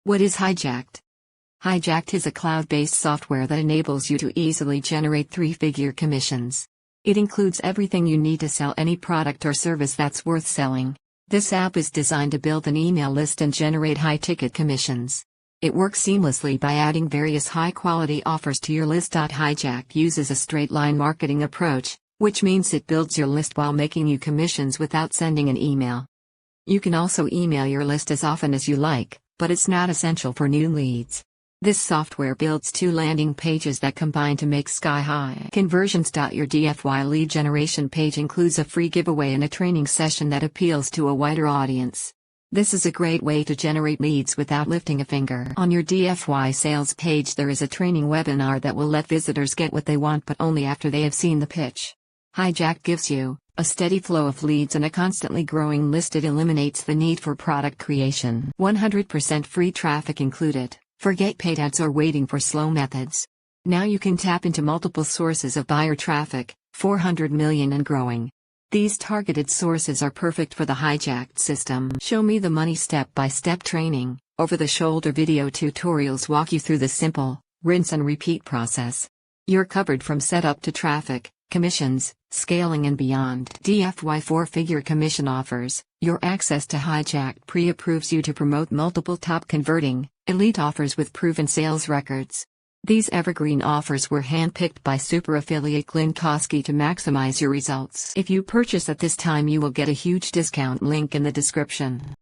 What is HIJACK'D? HIJACK'D is a cloud-based software that enables you to easily generate three-figure commissions. It includes everything you need to sell any product or service that's worth selling. This app is designed to build an email list and generate high-ticket commissions. It works seamlessly by adding various high-quality offers to your list. HIJACK'D uses a straight-line marketing approach, which means it builds your list while making you commissions without sending an email. You can also email your list as often as you like, but it's not essential for new leads. This software builds 2 landing pages that combine to make sky-high conversions. Your DFY lead generation page includes a free giveaway and a training session that appeals to a wider audience. This is a great way to generate leads without lifting a finger. On your DFY sales page there is a training webinar that will let visitors get what they want, but only after they have seen the pitch. HIJACK'D gives you a steady flow of leads and a constantly growing list. It eliminates the need for product creation. 100% free traffic included. Forget paid ads or waiting for slow methods. Now you can tap into multiple sources of buyer traffic, 400 million and growing. These targeted sources are perfect for the HIJACK'D system. Show me the money step-by-step training. Over-the-shoulder video tutorials walk you through the simple, rinse and repeat process. You're covered from setup to traffic, commissions, scaling and beyond. DFY 4-figure commission offers. Your access to HIJACK'D pre-approves you to promote multiple top-converting, elite offers with proven sales records. These evergreen offers were handpicked by super affiliate Glenn Kosky to maximize your results. If you purchase at this time, you will get a huge discount. Link in the description.